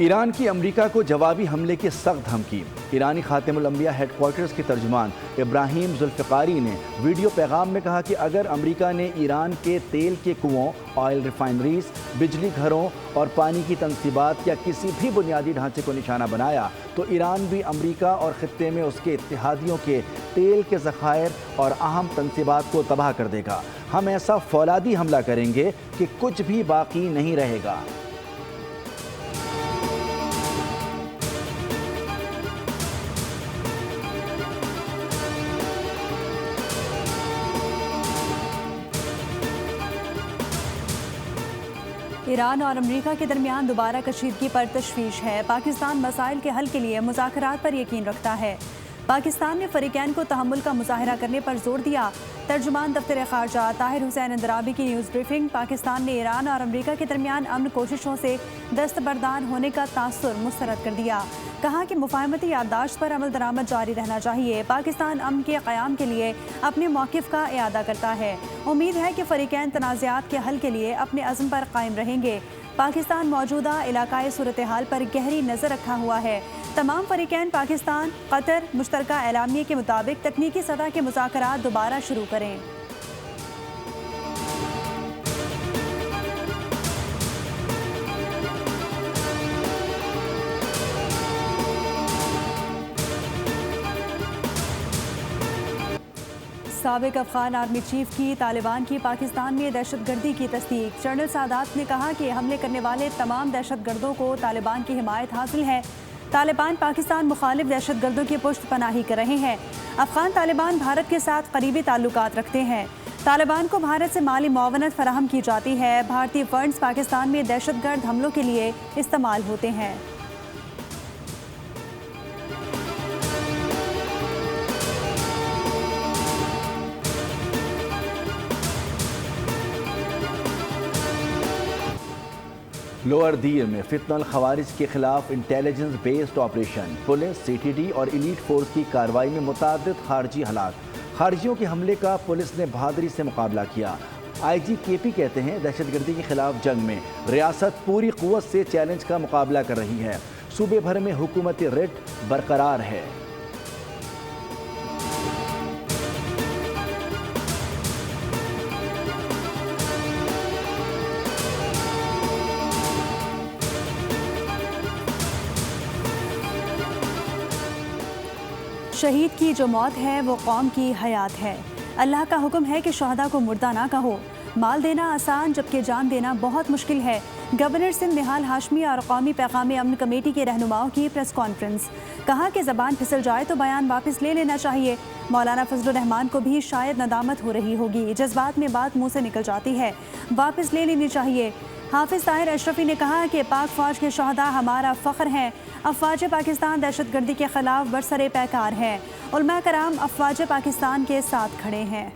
ایران کی امریکہ کو جوابی حملے کی سخت دھمکی۔ ایرانی خاتم الانبیاء ہیڈ کوارٹرز کے ترجمان ابراہیم ذوالفقاری نے ویڈیو پیغام میں کہا کہ اگر امریکہ نے ایران کے تیل کے کنووں، آئل ریفائنریز، بجلی گھروں اور پانی کی تنصیبات یا کسی بھی بنیادی ڈھانچے کو نشانہ بنایا تو ایران بھی امریکہ اور خطے میں اس کے اتحادیوں کے تیل کے ذخائر اور اہم تنصیبات کو تباہ کر دے گا۔ ہم ایسا فولادی حملہ کریں گے کہ کچھ بھی باقی نہیں رہے گا۔ ایران اور امریکہ کے درمیان دوبارہ کشیدگی پر تشویش ہے۔ پاکستان مسائل کے حل کے لیے مذاکرات پر یقین رکھتا ہے۔ پاکستان نے فریقین کو تحمل کا مظاہرہ کرنے پر زور دیا۔ ترجمان دفتر خارجہ طاہر حسین اندرابی کی نیوز بریفنگ۔ پاکستان نے ایران اور امریکہ کے درمیان امن کوششوں سے دستبردار ہونے کا تاثر مسترد کر دیا۔ کہا کہ مفاہمتی یادداشت پر عمل درآمد جاری رہنا چاہیے۔ پاکستان امن کے قیام کے لیے اپنے موقف کا اعادہ کرتا ہے۔ امید ہے کہ فریقین تنازعات کے حل کے لیے اپنے عزم پر قائم رہیں گے۔ پاکستان موجودہ علاقائی صورتحال پر گہری نظر رکھا ہوا ہے۔ تمام فریقین پاکستان، قطر مشترکہ اعلامیے کے مطابق تکنیکی سطح کے مذاکرات دوبارہ شروع کریں۔ سابق افغان آرمی چیف کی طالبان کی پاکستان میں دہشت گردی کی تصدیق۔ جنرل سادات نے کہا کہ حملے کرنے والے تمام دہشت گردوں کو طالبان کی حمایت حاصل ہے۔ طالبان پاکستان مخالف دہشت گردوں کی پشت پناہی کر رہے ہیں۔ افغان طالبان بھارت کے ساتھ قریبی تعلقات رکھتے ہیں۔ طالبان کو بھارت سے مالی معاونت فراہم کی جاتی ہے۔ بھارتی فنڈز پاکستان میں دہشت گرد حملوں کے لیے استعمال ہوتے ہیں۔ لوئر دیر میں فتنہ الخوارج کے خلاف intelligence based operation, police, C T D اور ایلیٹ فورس کی کارروائی میں متعدد خارجی ہلاک۔ خارجیوں کے حملے کا پولیس نے بہادری سے مقابلہ کیا۔ آئی جی کے پی کہتے ہیں دہشت گردی کے خلاف جنگ میں ریاست پوری قوت سے چیلنج کا مقابلہ کر رہی ہے۔ صوبے بھر میں حکومتی ریٹ برقرار ہے۔ شہید کی جو موت ہے وہ قوم کی حیات ہے۔ اللہ کا حکم ہے کہ شہداء کو مردہ نہ کہو۔ مال دینا آسان جبکہ جان دینا بہت مشکل ہے۔ گورنر سندھ نہال ہاشمی اور قومی پیغام امن کمیٹی کے رہنماؤں کی پریس کانفرنس۔ کہا کہ زبان پھسل جائے تو بیان واپس لے لینا چاہیے۔ مولانا فضل الرحمان کو بھی شاید ندامت ہو رہی ہوگی۔ جذبات میں بات منہ سے نکل جاتی ہے، واپس لے لینی چاہیے۔ حافظ طاہر اشرفی نے کہا کہ پاک فوج کے شہداء ہمارا فخر ہیں۔ افواج پاکستان دہشت گردی کے خلاف برسر پیکار ہیں۔ علماء کرام افواج پاکستان کے ساتھ کھڑے ہیں۔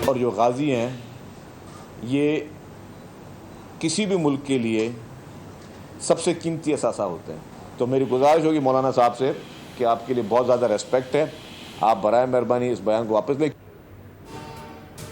اور جو غازی ہیں یہ کسی بھی ملک کے لیے سب سے قیمتی اثاثہ ہوتے ہیں۔ تو میری گزارش ہوگی مولانا صاحب سے کہ آپ کے لیے بہت زیادہ ریسپیکٹ ہے، آپ برائے مہربانی اس بیان کو واپس لیں۔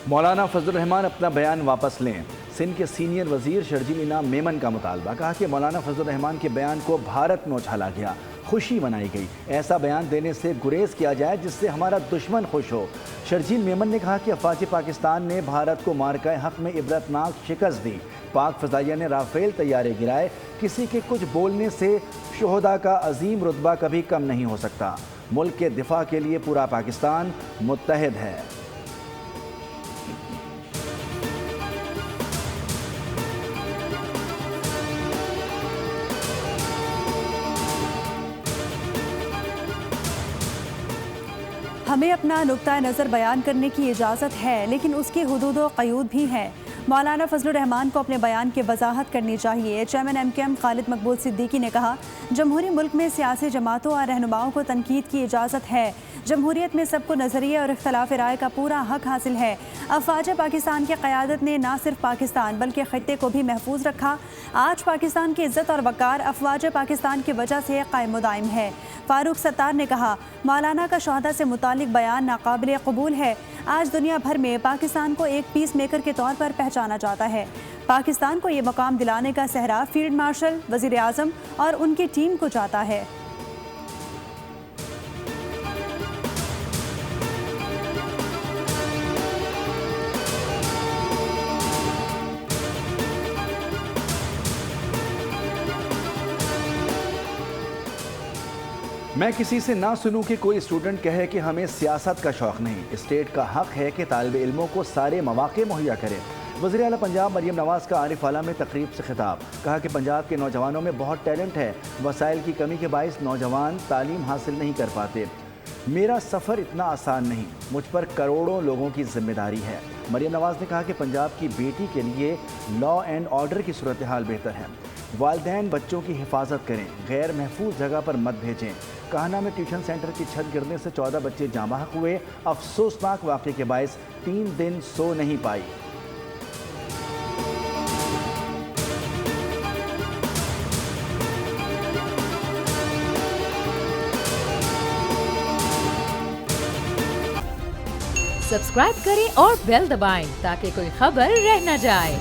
مولانا فضل الرحمان اپنا بیان واپس لیں۔ سندھ کے سینئر وزیر شرجیل انعام میمن کا مطالبہ۔ کہا کہ مولانا فضل الرحمان کے بیان کو بھارت میں اچھالا گیا، خوشی منائی گئی۔ ایسا بیان دینے سے گریز کیا جائے جس سے ہمارا دشمن خوش ہو۔ شرجیل میمن نے کہا کہ افواج پاکستان نے بھارت کو مارکہ حق میں عبرتناک شکست دی۔ پاک فضائیہ نے رافیل طیارے گرائے۔ کسی کے کچھ بولنے سے شہداء کا عظیم رتبہ کبھی کم نہیں ہو سکتا۔ ملک کے دفاع کے لیے پورا پاکستان متحد ہے۔ ہمیں اپنا نقطہ نظر بیان کرنے کی اجازت ہے، لیکن اس کی حدود و قیود بھی ہیں۔ مولانا فضل الرحمان کو اپنے بیان کی وضاحت کرنی چاہیے۔ چیئرمین MKM خالد مقبول صدیقی نے کہا، جمہوری ملک میں سیاسی جماعتوں اور رہنماؤں کو تنقید کی اجازت ہے۔ جمہوریت میں سب کو نظریے اور اختلاف رائے کا پورا حق حاصل ہے۔ افواج پاکستان کی قیادت نے نہ صرف پاکستان بلکہ خطے کو بھی محفوظ رکھا۔ آج پاکستان کی عزت اور وقار افواج پاکستان کی وجہ سے قائم و دائم ہے۔ فاروق ستار نے کہا، مولانا کا شہداء سے متعلق بیان ناقابل قبول ہے۔ آج دنیا بھر میں پاکستان کو ایک پیس میکر کے طور پر پہچانا جاتا ہے۔ پاکستان کو یہ مقام دلانے کا سہرا فیلڈ مارشل، وزیر اعظم اور ان کی ٹیم کو جاتا ہے۔ میں کسی سے نہ سنوں کہ کوئی اسٹوڈنٹ کہے کہ ہمیں سیاست کا شوق نہیں۔ اسٹیٹ کا حق ہے کہ طالب علموں کو سارے مواقع مہیا کرے۔ وزیر اعلیٰ پنجاب مریم نواز کا عارف اعلیٰ میں تقریب سے خطاب، کہا کہ پنجاب کے نوجوانوں میں بہت ٹیلنٹ ہے، وسائل کی کمی کے باعث نوجوان تعلیم حاصل نہیں کر پاتے۔ میرا سفر اتنا آسان نہیں، مجھ پر کروڑوں لوگوں کی ذمہ داری ہے۔ مریم نواز نے کہا کہ پنجاب کی بیٹی کے لیے لا اینڈ آرڈر کی صورتحال بہتر ہے۔ والدین بچوں کی حفاظت کریں، غیر محفوظ جگہ پر مت بھیجیں۔ کاہنہ میں ٹیوشن سینٹر کی چھت گرنے سے 14 بچے جاں بحق ہوئے، افسوسناک واقعے کے باعث 3 دن سو نہیں پائی۔ سبسکرائب کریں اور بیل دبائیں تاکہ کوئی خبر رہ نہ جائے۔